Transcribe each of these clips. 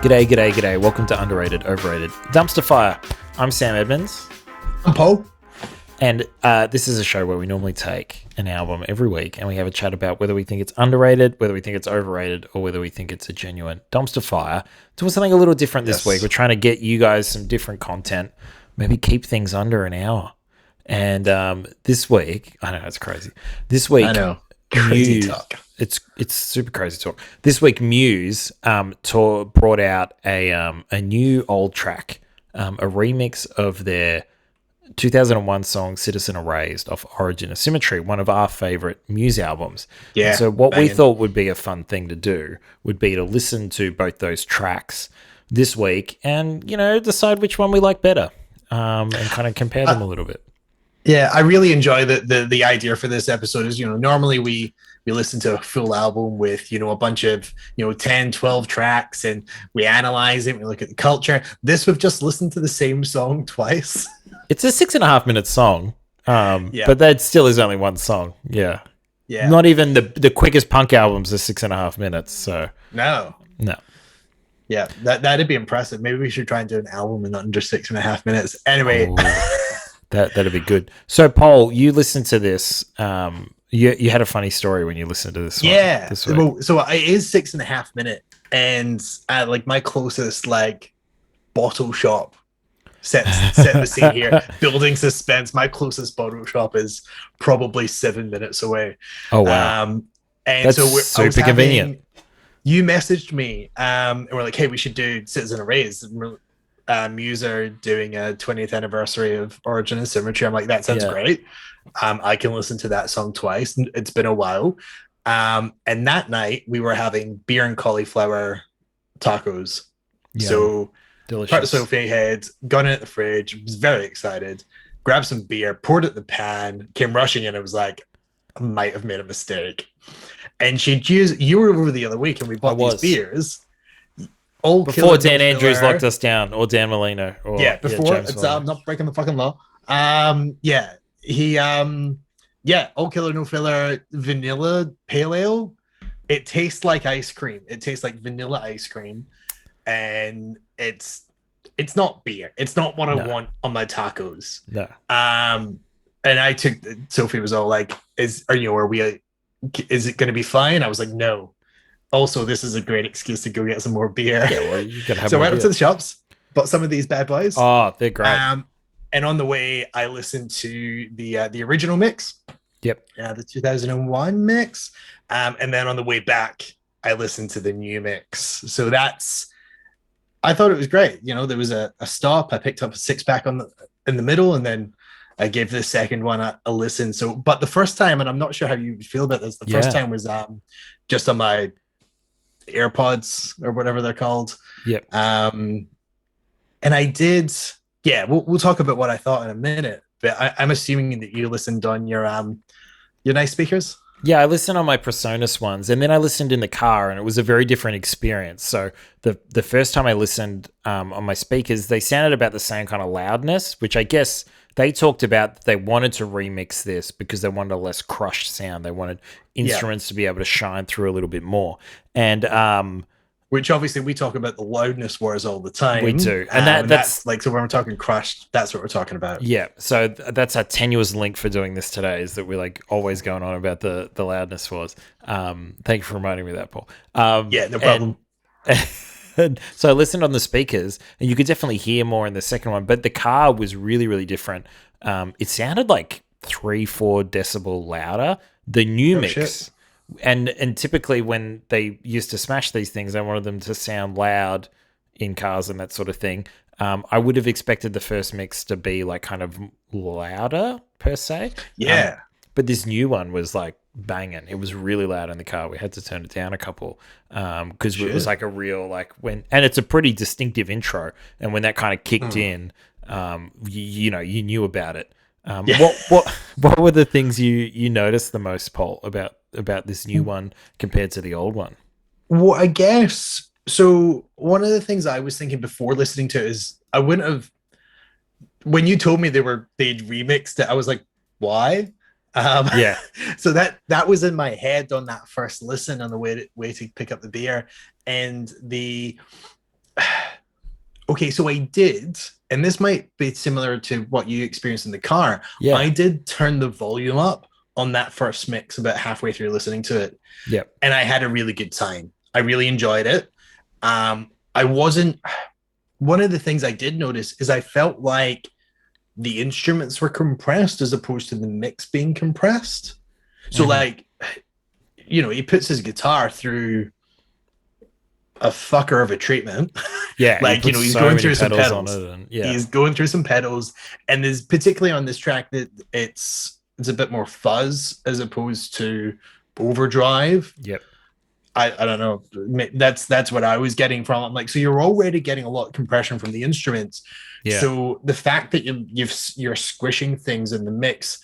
G'day, g'day, g'day. Welcome to Underrated, Overrated, Dumpster Fire. I'm Sam Edmonds. I'm Paul. And this is a show where we normally take an album every week and we have a chat about whether we think it's underrated, whether we think it's overrated, or whether we think it's a genuine dumpster fire. Doing something a little different this week. We're trying to get you guys some different content, maybe keep things under an hour. And this week, I know, it's crazy. This week, I know. Crazy Muse, talk. It's super crazy talk. This week, Muse brought out a new old track, a remix of their 2001 song Citizen Erased off Origin of Symmetry, one of our favorite Muse albums. Yeah. And so what banging. we thought would be a fun thing to do would be to listen to both those tracks this week and, you know, decide which one we like better and kind of compare them a little bit. Yeah, I really enjoy the idea for this episode is, normally we listen to a full album with, a bunch of, 10, 12 tracks and we analyze it. We look at the culture. This, we've just listened to the same song twice. It's a 6.5 minute song, but that still is only one song. Yeah. Not even the quickest punk albums are 6.5 minutes. So No. Yeah, that'd be impressive. Maybe we should try and do an album in under 6.5 minutes. Anyway. That'd be good. So, Paul, you listened to this. You had a funny story when you listened to this. Yeah. This week. Well, so it is 6.5 minutes, and my closest bottle shop set the scene here. Building suspense. My closest bottle shop is probably 7 minutes away. Oh wow! And that's so super convenient. You messaged me, and we're like, "Hey, we should do Citizen Erased." Muse are doing a 20th anniversary of Origin of Symmetry. I'm like, that sounds great. I can listen to that song twice. It's been a while. And that night we were having beer and cauliflower tacos. Yeah, so delicious. Part of Sophie had gone in at the fridge, was very excited, grabbed some beer, poured it in the pan, came rushing in. I was like, I might have made a mistake. And you were over the other week and we bought these beers. Before Dan Andrews locked us down, or Dan Molino, or before it's I'm not breaking the fucking law. Old Killer No Filler vanilla pale ale. It tastes like ice cream. It tastes like vanilla ice cream, and it's not beer. It's not what I want on my tacos. No. And I took Sophie was all like, is it going to be fine? I was like, no. Also, this is a great excuse to go get some more beer. Yeah, well, you can have so I went up to the shops, bought some of these bad boys. Oh, they're great. And on the way, I listened to the original mix. Yep. The 2001 mix. And then on the way back, I listened to the new mix. So I thought it was great. There was a stop. I picked up a 6-pack in the middle, and then I gave the second one a listen. So, but the first time, and I'm not sure how you feel about this, the first time was just on my AirPods or whatever they're called. Yep. And I did. Yeah, we'll talk about what I thought in a minute. But I'm assuming that you listened on your nice speakers. Yeah, I listened on my Presonus ones, and then I listened in the car, and it was a very different experience. So the first time I listened on my speakers, they sounded about the same kind of loudness, which I guess they talked about that they wanted to remix this because they wanted a less crushed sound. They wanted instruments to be able to shine through a little bit more. And which obviously we talk about the loudness wars all the time. We do. And that's like, so when we're talking crushed, that's what we're talking about. Yeah. So that's our tenuous link for doing this today, is that we're always going on about the loudness wars. Thank you for reminding me of that, Paul. Yeah, no problem. So I listened on the speakers, and you could definitely hear more in the second one, but the car was really, really different. It sounded like 3-4 decibel louder. The new mix. Shit. And typically when they used to smash these things, they wanted them to sound loud in cars and that sort of thing. I would have expected the first mix to be kind of louder per se. Yeah. But this new one was banging. It was really loud in the car. We had to turn it down a couple because it was a real and it's a pretty distinctive intro. And when that kind of kicked in, you knew about it. What were the things you noticed the most, Paul, about this new one compared to the old one? Well, I guess so. One of the things I was thinking before listening to it is I wouldn't have. When you told me they'd remixed it, I was like, why? So that was in my head on that first listen on the way to pick up the beer, and okay, so I did, and this might be similar to what you experienced in the car. Yeah. I did turn the volume up on that first mix about halfway through listening to it, Yep. and I had a really good time. I really enjoyed it. I wasn't. One of the things I did notice is I felt like the instruments were compressed as opposed to the mix being compressed. So, Mm-hmm. like, he puts his guitar through a fucker of a treatment. Yeah, he Like, puts he's so going many through some pedals on pedals. it, and yeah. He's going through some pedals, and there's particularly on this track that it's a bit more fuzz as opposed to overdrive. Yep. I don't know. That's what I was getting from it. I'm like, so you're already getting a lot of compression from the instruments. Yeah. So the fact that you're squishing things in the mix,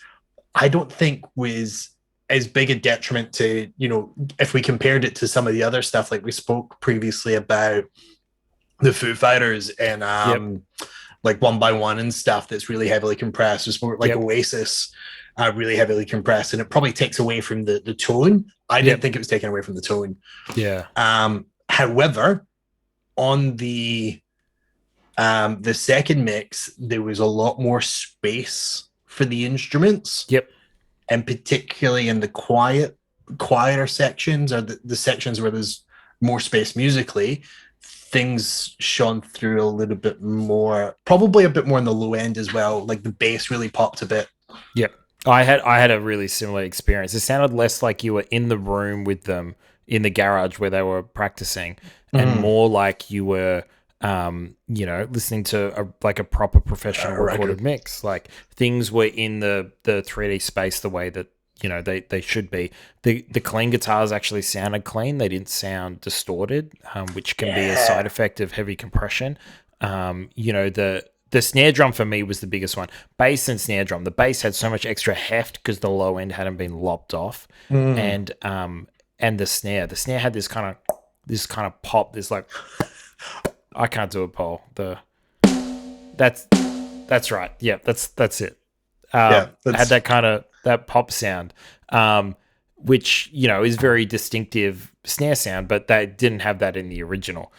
I don't think was as big a detriment to, if we compared it to some of the other stuff, like we spoke previously about the Foo Fighters and Yep. like One by One and stuff that's really heavily compressed. It's more like Yep. Oasis, really heavily compressed, and it probably takes away from the tone. I didn't Yep. think it was taking away from the tone. Yeah. However, on the second mix, there was a lot more space for the instruments, Yep. and particularly in the quieter sections, or the sections where there's more space musically, things shone through a little bit more, probably a bit more in the low end as well. Like the bass really popped a bit. Yep. I had a really similar experience. It sounded less like you were in the room with them in the garage where they were practicing, and Mm. more like you were, listening to a proper professional recorded Record. mix. Like things were in the 3D space the way that they should be. The clean guitars actually sounded clean. They didn't sound distorted, which can be a side Yeah. effect of heavy compression. The snare drum for me was the biggest one. Bass and snare drum. The bass had so much extra heft because the low end hadn't been lopped off, Mm. and the snare. The snare had this kind of pop. This like I can't do it, Paul. That's that's right. Yeah, that's it. Yeah. Had that kind of that pop sound, which is very distinctive snare sound, but they didn't have that in the original.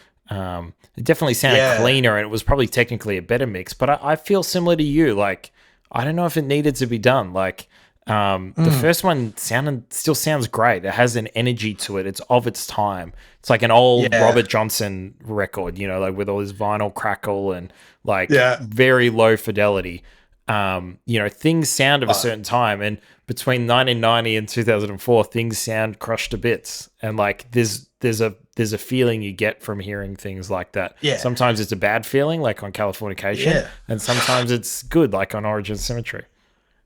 It definitely sounded cleaner, and it was probably technically a better mix. But I feel similar to you. Like I don't know if it needed to be done. Like the first one still sounds great. It has an energy to it. It's of its time. It's like an old Robert Johnson record, like with all this vinyl crackle and like very low fidelity. Things sound of a certain time, and between 1990 and 2004, things sound crushed to bits. And like there's a feeling you get from hearing things like that. Yeah. Sometimes it's a bad feeling, like on Californication, and sometimes it's good, like on Origin Symmetry.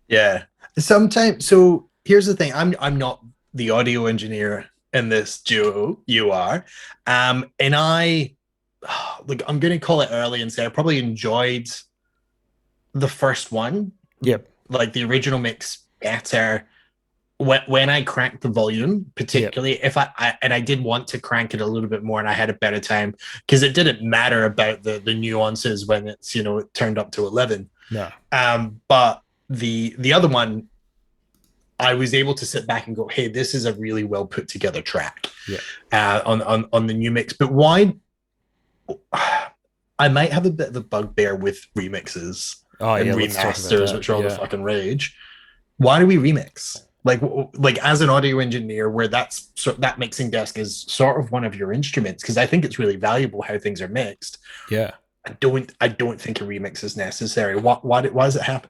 Yeah. Sometimes, so here's the thing. I'm not the audio engineer in this duo. You are. And I'm gonna call it early and say I probably enjoyed the first one. Yep. Like the original mix better. When I cranked the volume, particularly if I did want to crank it a little bit more and I had a better time, because it didn't matter about the nuances when it's it turned up to 11. No. But the other one, I was able to sit back and go, hey, this is a really well put together track. Yeah. On the new mix. But why I might have a bit of a bugbear with remixes and remasters, which are all the fucking rage. Why do we remix? Like as an audio engineer, where that mixing desk is sort of one of your instruments, because I think it's really valuable how things are mixed. Yeah. I don't think a remix is necessary. Why does it happen?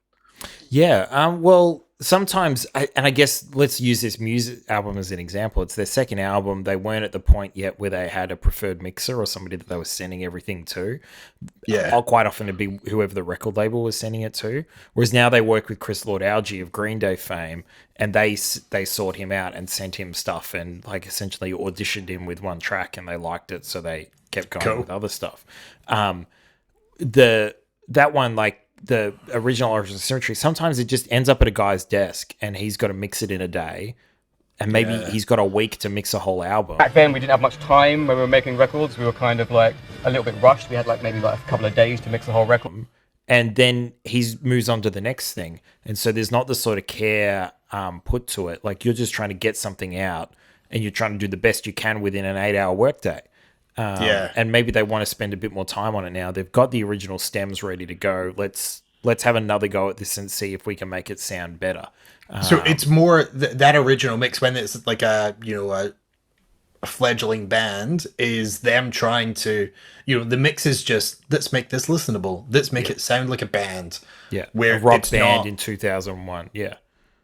Yeah. Well, sometimes, I guess let's use this music album as an example. It's their second album. They weren't at the point yet where they had a preferred mixer or somebody that they were sending everything to. Yeah. Quite often it'd be whoever the record label was sending it to. Whereas now they work with Chris Lord-Alge of Green Day fame, and they sought him out and sent him stuff and like essentially auditioned him with one track, and they liked it, so they kept going with other stuff. That one, like the original Origin Symmetry, sometimes it just ends up at a guy's desk and he's got to mix it in a day, and maybe he's got a week to mix a whole album. Back then we didn't have much time when we were making records. We were kind of like a little bit rushed. We had like maybe like a couple of days to mix the whole record, and then he moves on to the next thing, and so there's not the sort of care put to it. Like you're just trying to get something out and you're trying to do the best you can within an 8-hour workday. And maybe they want to spend a bit more time on it now. They've got the original stems ready to go. Let's have another go at this and see if we can make it sound better. So it's more that original mix when it's like a fledgling band is them trying to, the mix is just, let's make this listenable. Let's make it sound like a band. Yeah. Where a rock band in 2001. Yeah.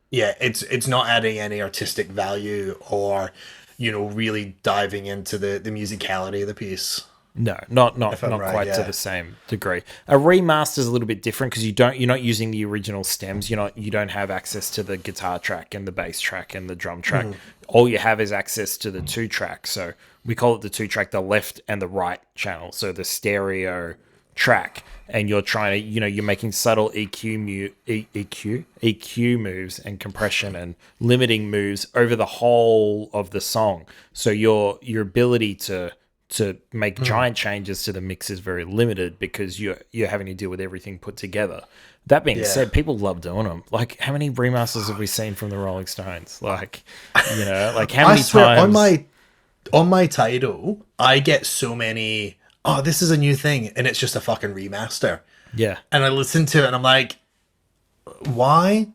Yeah. It's not adding any artistic value or, really diving into the musicality of the piece. No, not right, quite to the same degree. A remaster is a little bit different because you're not using the original stems. You don't have access to the guitar track and the bass track and the drum track. All you have is access to the 2-track. So we call it the 2-track, the left and the right channel. So the stereo track, and you're trying to, you're making subtle EQ moves and compression and limiting moves over the whole of the song. So your ability to make giant changes to the mix is very limited because you're having to deal with everything put together. That being said, people love doing them. Like, how many remasters have we seen from the Rolling Stones? Like, like how many times on my title, I get so many, oh, this is a new thing, and it's just a fucking remaster. Yeah. And I listen to it and I'm like, why?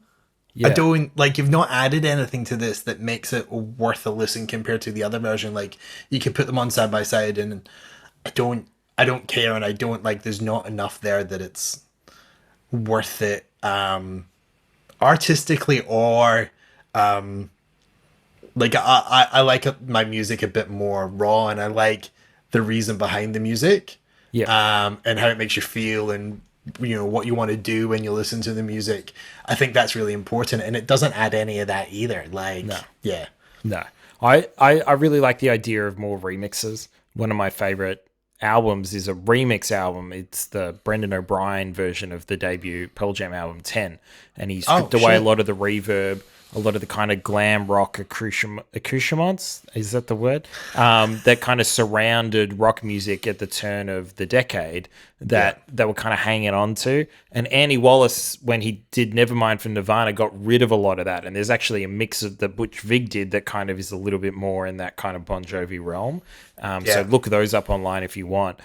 Yeah. I don't, like, you've not added anything to this that makes it worth a listen compared to the other version. Like, you can put them on side by side, and I don't care, and I don't, like, there's not enough there that it's worth it artistically or like I like my music a bit more raw, and I like the reason behind the music, and how it makes you feel, and what you want to do when you listen to the music. I think that's really important, and it doesn't add any of that either. Like, no. I really like the idea of more remixes. One of my favorite albums is a remix album. It's the Brendan O'Brien version of the debut Pearl Jam album 10, and he stripped away a lot of the reverb, a lot of the kind of glam rock accoutrements, is that the word? That kind of surrounded rock music at the turn of the decade that they were kind of hanging on to. And Andy Wallace, when he did Nevermind for Nirvana, got rid of a lot of that. And there's actually a mix of that Butch Vig did that kind of is a little bit more in that kind of Bon Jovi realm. So look those up online if you want,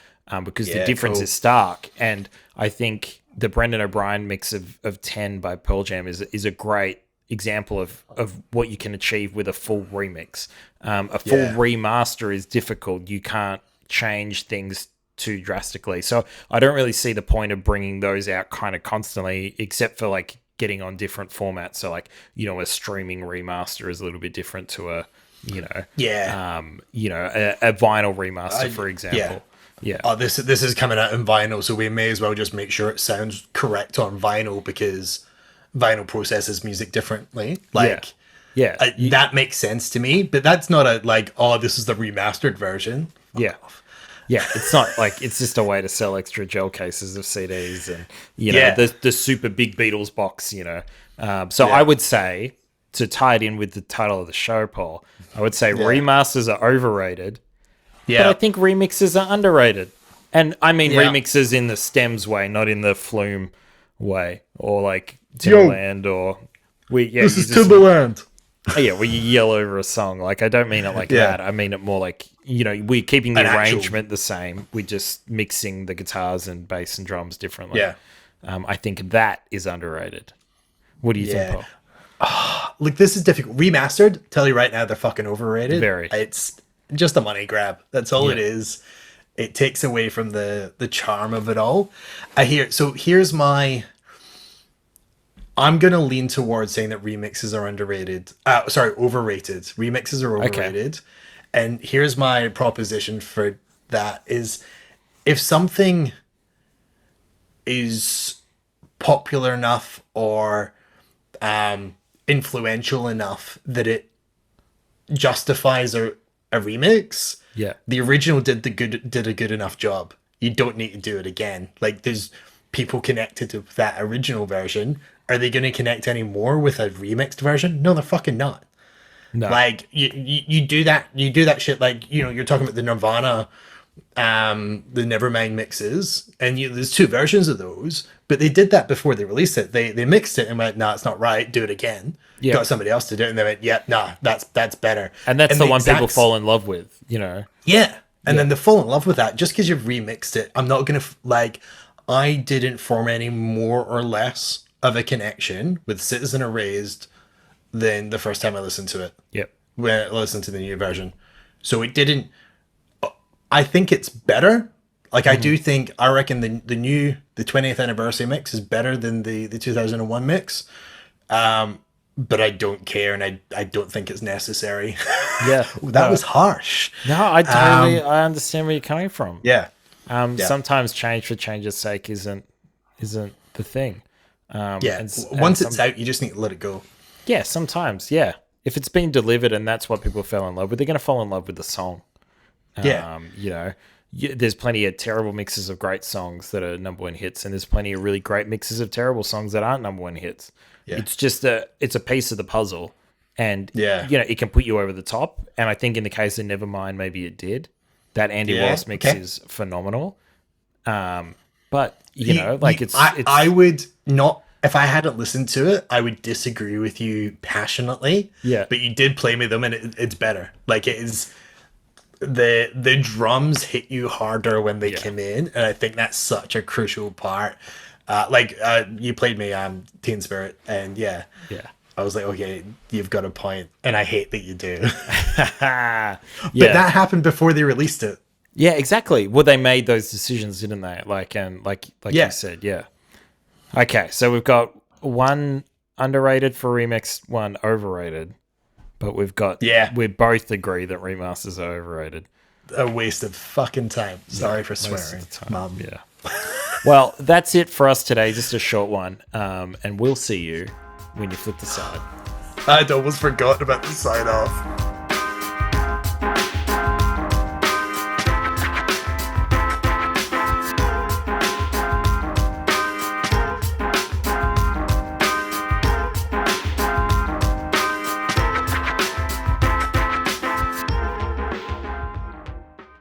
because the difference is stark. And I think the Brendan O'Brien mix of 10 by Pearl Jam is a great example of what you can achieve with a full remix. A full remaster is difficult. You can't change things too drastically. So I don't really see the point of bringing those out kind of constantly, except for like getting on different formats. So like, a streaming remaster is a little bit different to a vinyl remaster, for example. Yeah. Oh, this is coming out in vinyl, so we may as well just make sure it sounds correct on vinyl, because vinyl processes music differently. Like, that makes sense to me, but that's not a like, oh, this is the remastered version. Yeah, it's not like, it's just a way to sell extra gel cases of CDs and the super big Beatles box. I would say, to tie it in with the title of the show, Paul, I would say remasters are overrated. Yeah, but I think remixes are underrated, and I mean remixes in the stems way, not in the flume way, or like Timberland, or this is Timberland. Where you yell over a song. Like, I don't mean it like that. I mean it more like, we're keeping the arrangement the same. We're just mixing the guitars and bass and drums differently. Yeah. I think that is underrated. What do you think, Paul? Look, this is difficult. Remastered, tell you right now, they're fucking overrated. Very. It's just a money grab. That's all it is. It takes away from the charm of it all. Here's my... I'm going to lean towards saying that remixes are underrated. Overrated. Remixes are overrated. Okay. And here's my proposition for that is, if something is popular enough or influential enough that it justifies a remix, the original did a good enough job. You don't need to do it again. Like, there's people connected to that original version. Are they going to connect any more with a remixed version? No, they're fucking not. No. Like, you do that shit. Like, you're talking about the Nirvana, the Nevermind mixes, and there's two versions of those, but they did that before they released it. They mixed it and went, nah, it's not right. Do it again. Yeah. Got somebody else to do it, and they went, yeah, nah, that's better. And that's the one people fall in love with, Yeah. And then they fall in love with that just because you've remixed it. I'm not going to, like, I didn't form any more or less of a connection with Citizen Erased than the first time I listened to it. Yep. When I listened to the new version. So it didn't, I think it's better. Like, I do think, I reckon the 20th anniversary mix is better than the 2001 mix. But I don't care, and I don't think it's necessary. Yeah. That was harsh. No, I understand where you're coming from. Yeah. Sometimes change for change's sake isn't the thing. Once it's out, you just need to let it go. Yeah, sometimes, yeah. If it's been delivered and that's what people fell in love with, they're going to fall in love with the song. You know, there's plenty of terrible mixes of great songs that are number one hits, and there's plenty of really great mixes of terrible songs that aren't number one hits. Yeah. It's just it's a piece of the puzzle, and you know, it can put you over the top. And I think in the case of Nevermind, maybe it did. That Andy Wallace mix is phenomenal. But you know, like it's I would not, if I hadn't listened to it, I would disagree with you passionately. Yeah, but you did play me them, and it's better. Like, it is. The drums hit you harder when they came in, and I think that's such a crucial part. You played me Teen Spirit, and I was like, okay, you've got a point, and I hate that you do. But that happened before they released it. Yeah, exactly. Well, they made those decisions, didn't they? Like you said, yeah. Okay, so we've got one underrated for remix, one overrated. But we've got, we both agree that remasters are overrated. A waste of fucking time. Sorry for swearing, Mom. Yeah. Well, that's it for us today. Just a short one. And we'll see you when you flip the side. I'd almost forgotten about the sign off.